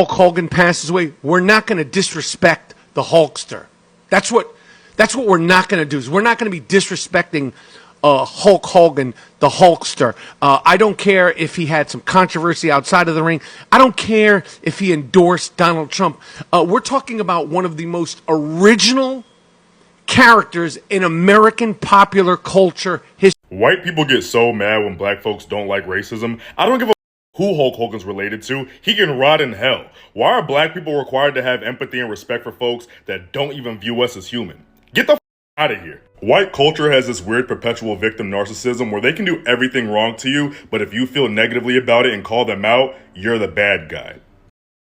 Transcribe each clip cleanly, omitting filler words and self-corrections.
Hulk Hogan passes away, we're not going to disrespect the Hulkster. That's what we're not going to do. Is we're not going to be disrespecting Hulk Hogan, the Hulkster. I don't care if he had some controversy outside of the ring. I don't care if he endorsed Donald Trump. We're talking about one of the most original characters in American popular culture history. White people get so mad when black folks don't like racism. I don't give a who Hulk Hogan's related to. He can rot in hell. Why are black people required to have empathy and respect for folks that don't even view us as human? Get the out of here. White culture has this weird perpetual victim narcissism where they can do everything wrong to you, but if you feel negatively about it and call them out, you're the bad guy.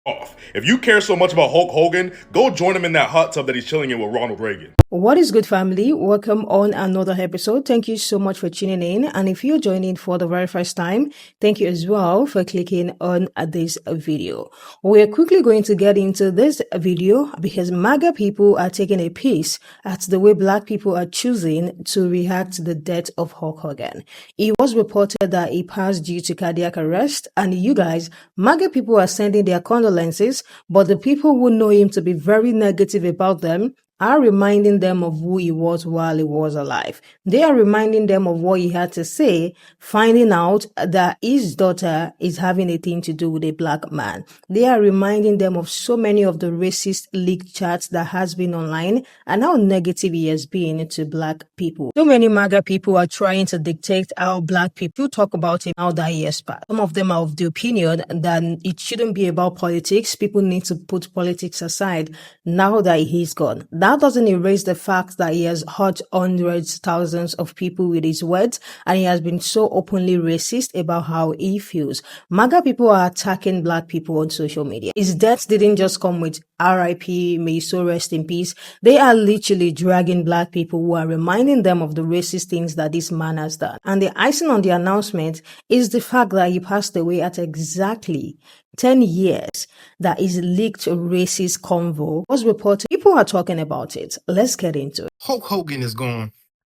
Off. If you care so much about Hulk Hogan, go join him in that hot tub that he's chilling in with Ronald Reagan. What is good, family? Welcome on another episode. Thank you so much for tuning in. And if you're joining for the very first time, thank you as well for clicking on this video. We're quickly going to get into this video because MAGA people are taking a piece at the way black people are choosing to react to the death of Hulk Hogan. It was reported that he passed due to cardiac arrest, and you guys, MAGA people are sending their condolences, but the people who know him to be very negative about them are reminding them of who he was while he was alive. They are reminding them of what he had to say, finding out that his daughter is having a thing to do with a black man. They are reminding them of so many of the racist leaked chats that has been online and how negative he has been to black people. So many MAGA people are trying to dictate how black people talk about him now that he has passed. Some of them are of the opinion that it shouldn't be about politics. People need to put politics aside now that he's gone. That doesn't erase the fact that he has hurt hundreds, thousands of people with his words, and he has been so openly racist about how he feels. MAGA people are attacking black people on social media. His death didn't just come with RIP, may so rest in peace. They are literally dragging black people who are reminding them of the racist things that this man has done. And the icing on the announcement is the fact that he passed away at exactly 10 years that his leaked racist convo was reported. People are talking about it. Let's get into it. Hulk Hogan is gone.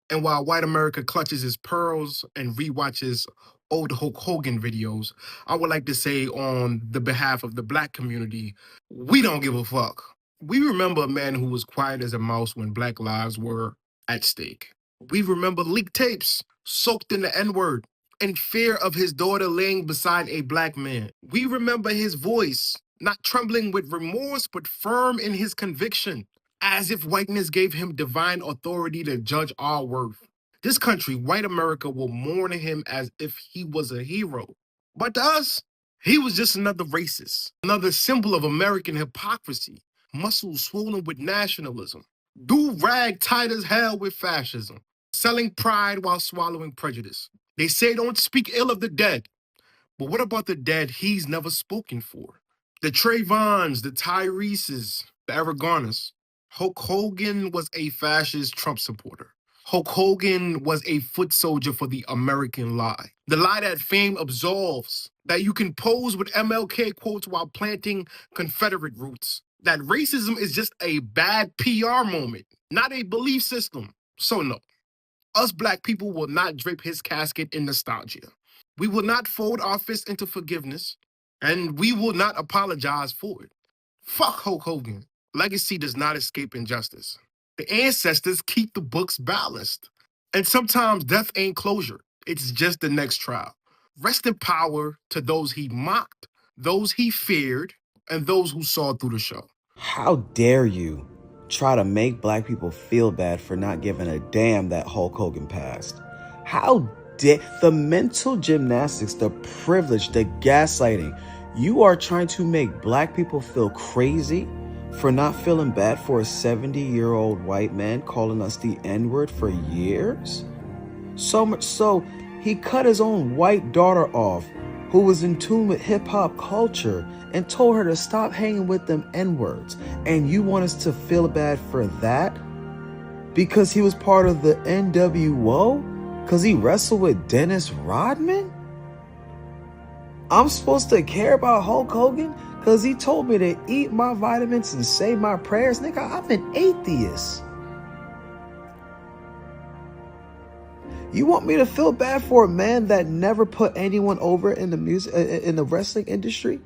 And while white America clutches his pearls and rewatches old Hulk Hogan videos, I would like to say on the behalf of the black community, we don't give a fuck. We remember a man who was quiet as a mouse when black lives were at stake. We remember leaked tapes soaked in the N-word in fear of his daughter laying beside a black man. We remember his voice, not trembling with remorse, but firm in his conviction, as if whiteness gave him divine authority to judge our worth. This country, white America, will mourn him as if he was a hero. But to us, he was just another racist, another symbol of American hypocrisy, muscles swollen with nationalism, do-rag tight as hell with fascism, selling pride while swallowing prejudice. They say don't speak ill of the dead, but what about the dead he's never spoken for? The Trayvons, the Tyreses, the Aragonas. Hulk Hogan was a fascist Trump supporter. Hulk Hogan was a foot soldier for the American lie. The lie that fame absolves, that you can pose with MLK quotes while planting Confederate roots. That racism is just a bad PR moment, not a belief system. So no. Us black people will not drape his casket in nostalgia. We will not fold our fist into forgiveness, and we will not apologize for it. Fuck Hulk Hogan. Legacy does not escape injustice. The ancestors keep the books balanced. And sometimes death ain't closure. It's just the next trial. Rest in power to those he mocked, those he feared, and those who saw through the show. How dare you try to make black people feel bad for not giving a damn that Hulk Hogan passed? How dare the mental gymnastics, the privilege, the gaslighting. You are trying to make black people feel crazy for not feeling bad for a 70-year-old white man calling us the N-word for years? So much so, he cut his own white daughter off who was in tune with hip-hop culture and told her to stop hanging with them N-words. And you want us to feel bad for that? Because he was part of the NWO? Because he wrestled with Dennis Rodman? I'm supposed to care about Hulk Hogan because he told me to eat my vitamins and say my prayers? Nigga, I'm an atheist. You want me to feel bad for a man that never put anyone over in the music, in the wrestling industry?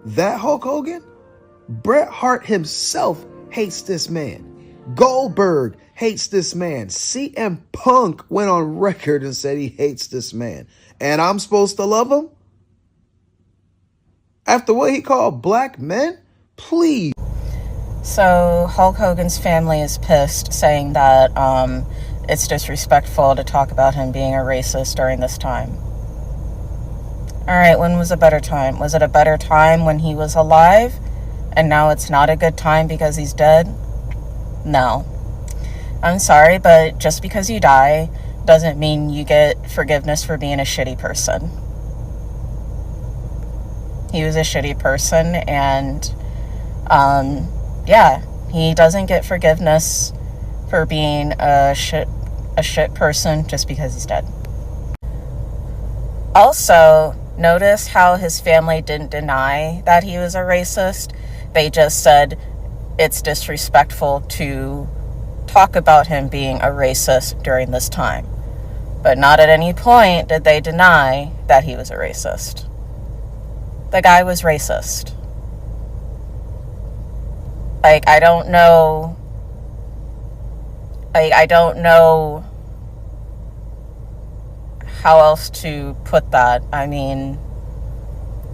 That Hulk Hogan? Bret Hart himself hates this man. Goldberg hates this man. CM Punk went on record and said he hates this man. And I'm supposed to love him? After what he called black men? Please. So Hulk Hogan's family is pissed, saying that it's disrespectful to talk about him being a racist during this time. All right, when was a better time? Was it a better time when he was alive? And now it's not a good time because he's dead? No. I'm sorry, but just because you die doesn't mean you get forgiveness for being a shitty person. He was a shitty person, and yeah, he doesn't get forgiveness for being a shit person just because he's dead. Also, notice how his family didn't deny that he was a racist. They just said it's disrespectful to talk about him being a racist during this time. But not at any point did they deny that he was a racist. The guy was racist. Like, I don't know how else to put that. I mean,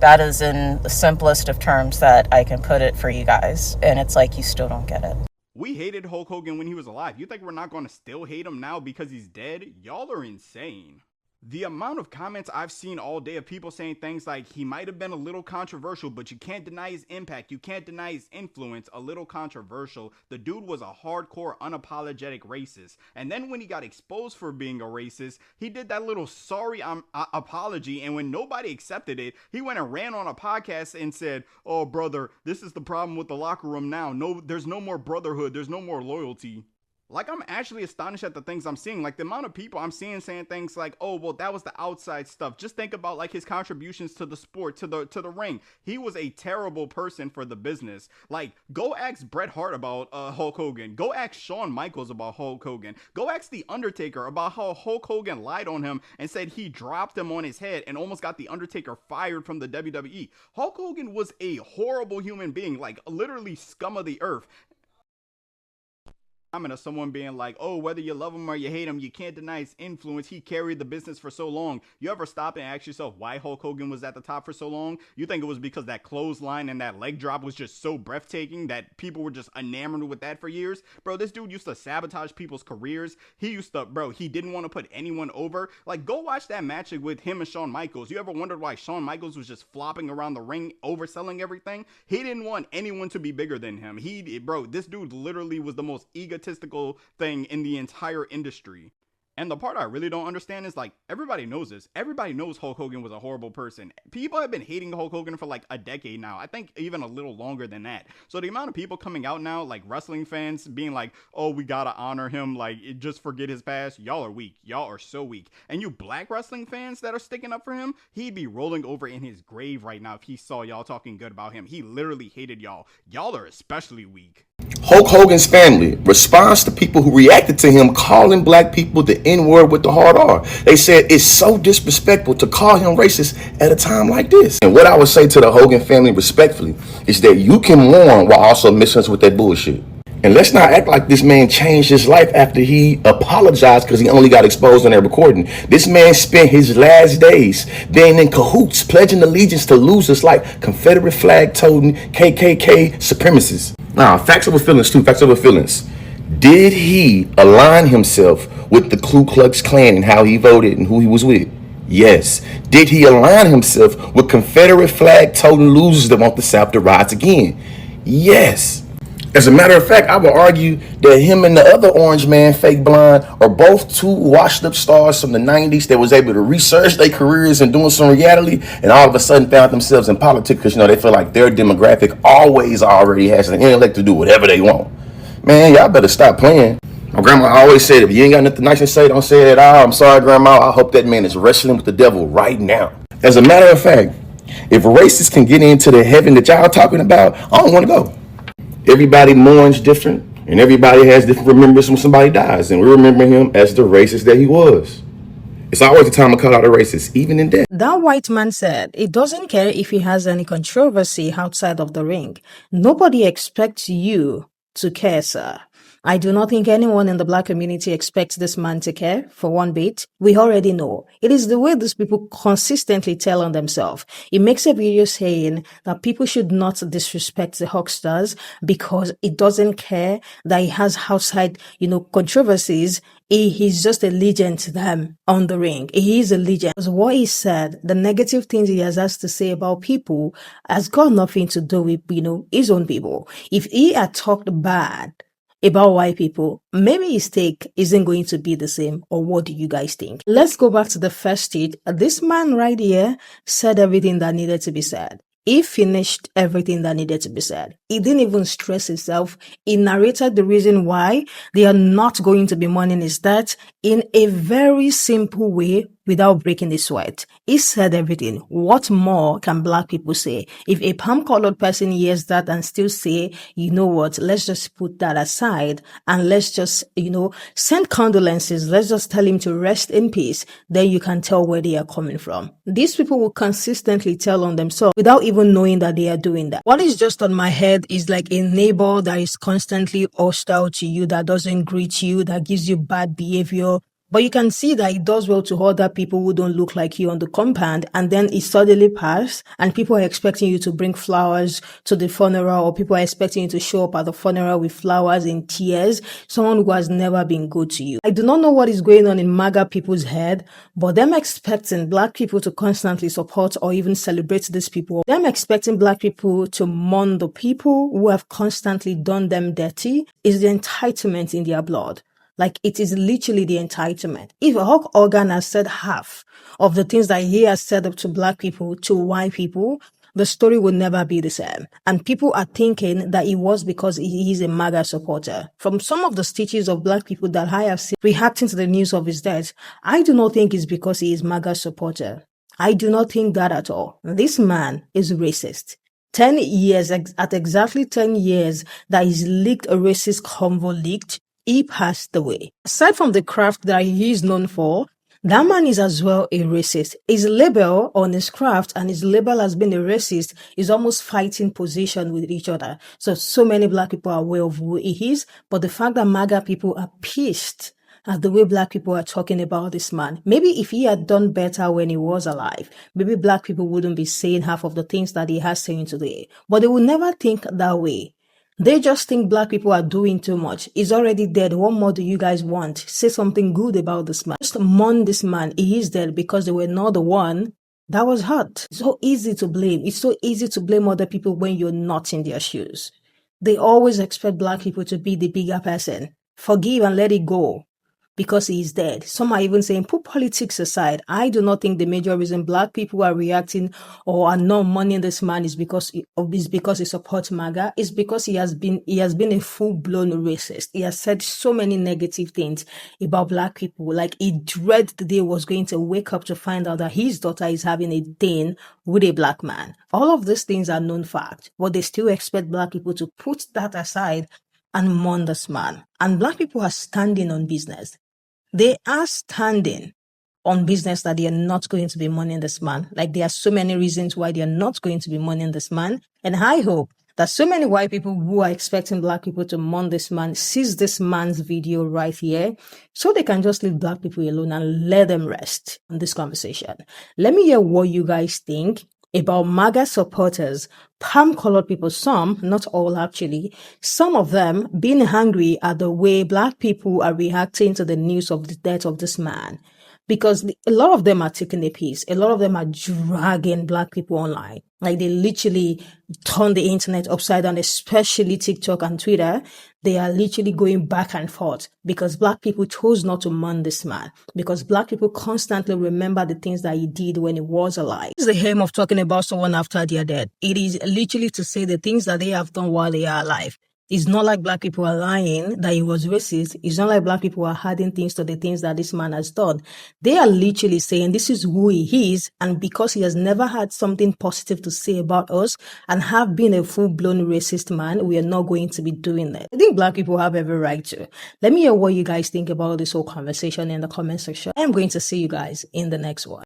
that is in the simplest of terms that I can put it for you guys. And it's like, you still don't get it. We hated Hulk Hogan when he was alive. You think we're not going to still hate him now because he's dead? Y'all are insane. The amount of comments I've seen all day of people saying things like he might have been a little controversial, but you can't deny his impact. You can't deny his influence. A little controversial. The dude was a hardcore, unapologetic racist. And then when he got exposed for being a racist, he did that little sorry apology. And when nobody accepted it, he went and ran on a podcast and said, "Oh, brother, this is the problem with the locker room now. No, there's no more brotherhood. There's no more loyalty." Like, I'm actually astonished at the things I'm seeing. Like, the amount of people I'm seeing saying things like, "Oh, well, that was the outside stuff." Just think about, like, his contributions to the sport, to the ring. He was a terrible person for the business. Like, go ask Bret Hart about Hulk Hogan. Go ask Shawn Michaels about Hulk Hogan. Go ask The Undertaker about how Hulk Hogan lied on him and said he dropped him on his head and almost got The Undertaker fired from the WWE. Hulk Hogan was a horrible human being, like, literally scum of the earth. Comment of someone being like, "Oh, whether you love him or you hate him, you can't deny his influence. He carried the business for so long." You ever stop and ask yourself why Hulk Hogan was at the top for so long? You think it was because that clothesline and that leg drop was just so breathtaking that people were just enamored with that for years? Bro, this dude used to sabotage people's careers. He didn't want to put anyone over. Like, go watch that match with him and Shawn Michaels. You ever wondered why Shawn Michaels was just flopping around the ring, overselling everything? He didn't want anyone to be bigger than him. This dude literally was the most egotistical thing in the entire industry. And the part I really don't understand is, like, everybody knows this. Everybody knows Hulk Hogan was a horrible person. People have been hating Hulk Hogan for like a decade now. I think even a little longer than that. So the amount of people coming out now, like wrestling fans, being like, "Oh, we gotta honor him, like, just forget his past." Y'all are weak. Y'all are so weak. And you black wrestling fans that are sticking up for him, he'd be rolling over in his grave right now if he saw y'all talking good about him. He literally hated y'all. Y'all are especially weak. Hulk Hogan's family responds to people who reacted to him calling black people the N-word with the hard R. They said it's so disrespectful to call him racist at a time like this. And what I would say to the Hogan family respectfully is that you can mourn while also missing us with that bullshit. And let's not act like this man changed his life after he apologized because he only got exposed on that recording. This man spent his last days being in cahoots, pledging allegiance to losers like Confederate flag toting KKK supremacists. Now, facts over feelings too, facts over feelings. Did he align himself with the Ku Klux Klan and how he voted and who he was with? Yes. Did he align himself with Confederate flag toting losers that want the South to rise again? Yes. As a matter of fact, I would argue that him and the other orange man, Fake Blonde, are both two washed up stars from the 90s that was able to research their careers and doing some reality, and all of a sudden found themselves in politics because, they feel like their demographic always already has an intellect to do whatever they want. Man, y'all better stop playing. My grandma always said, if you ain't got nothing nice to say, don't say it at all. I'm sorry, Grandma. I hope that man is wrestling with the devil right now. As a matter of fact, if racists can get into the heaven that y'all talking about, I don't want to go. Everybody mourns different, and everybody has different remembrances when somebody dies, and we remember him as the racist that he was. It's always a time to call out a racist, even in death. That white man said he doesn't care if he has any controversy outside of the ring. Nobody expects you to care, sir. I do not think anyone in the black community expects this man to care for one bit. We already know. It is the way these people consistently tell on themselves. He makes a video saying that people should not disrespect the Hulksters because it doesn't care that he has outside, controversies. He's just a legend to them on the ring. He is a legend. Because what he said, the negative things he has to say about people has got nothing to do with, his own people. If he had talked bad about white people, maybe his take isn't going to be the same. Or what do you guys think? Let's go back to the first stage. This man right here said everything that needed to be said. He finished everything that needed to be said. He didn't even stress himself. He narrated the reason why they are not going to be mourning his death in a very simple way without breaking the sweat. He said everything. What more can black people say? If a palm-colored person hears that and still say, you know what, let's just put that aside and let's just, send condolences. Let's just tell him to rest in peace. Then you can tell where they are coming from. These people will consistently tell on themselves without even knowing that they are doing that. What is just on my head is like a neighbor that is constantly hostile to you, that doesn't greet you, that gives you bad behavior. But you can see that it does well to other people who don't look like you on the compound, and then it suddenly passes, and people are expecting you to bring flowers to the funeral, or people are expecting you to show up at the funeral with flowers in tears, someone who has never been good to you. I do not know what is going on in MAGA people's head, but them expecting black people to constantly support or even celebrate these people, them expecting black people to mourn the people who have constantly done them dirty, is the entitlement in their blood. Like, it is literally the entitlement. If Hogan has said half of the things that he has said up to black people, to white people, the story will never be the same. And people are thinking that it was because he is a MAGA supporter. From some of the stitches of black people that I have seen reacting to the news of his death, I do not think it's because he is MAGA supporter. I do not think that at all. This man is racist. 10 years, at exactly 10 years that his leaked, a racist convo leaked, he passed away. Aside from the craft that he is known for, that man is as well a racist. His label on his craft and his label as being a racist is almost fighting position with each other. So many black people are aware of who he is, but the fact that MAGA people are pissed at the way black people are talking about this man. Maybe if he had done better when he was alive, maybe black people wouldn't be saying half of the things that he has saying today. But they will never think that way. They just think black people are doing too much. He's already dead. What more do you guys want? Say something good about this man. Just mourn this man. He is dead because they were not the one that was hurt. It's so easy to blame. It's so easy to blame other people when you're not in their shoes. They always expect black people to be the bigger person. Forgive and let it go because he is dead. Some are even saying, put politics aside. I do not think the major reason black people are reacting or are not mourning this man is because he supports MAGA. It's because he has been a full-blown racist. He has said so many negative things about black people. Like, he dreaded the day he was going to wake up to find out that his daughter is having a thing with a black man. All of these things are known fact, but they still expect black people to put that aside and mourn this man. And black people are standing on business. They are standing on business that they are not going to be mourning this man. Like, there are so many reasons why they are not going to be mourning this man. And I hope that so many white people who are expecting black people to mourn this man sees this man's video right here so they can just leave black people alone and let them rest in this conversation. Let me hear what you guys think about MAGA supporters, palm-colored people, some, not all actually, some of them being angry at the way black people are reacting to the news of the death of this man. Because a lot of them are taking a piece. A lot of them are dragging black people online. Like, they literally turn the internet upside down, especially TikTok and Twitter. They are literally going back and forth because black people chose not to mourn this man. Because black people constantly remember the things that he did when he was alive. It's the aim of talking about someone after they are dead. It is literally to say the things that they have done while they are alive. It's not like black people are lying that he was racist. It's not like black people are adding things to the things that this man has done. They are literally saying this is who he is, and because he has never had something positive to say about us and have been a full-blown racist man, we are not going to be doing that. I think black people have every right to. Let me hear what you guys think about this whole conversation in the comment section. I'm going to see you guys in the next one.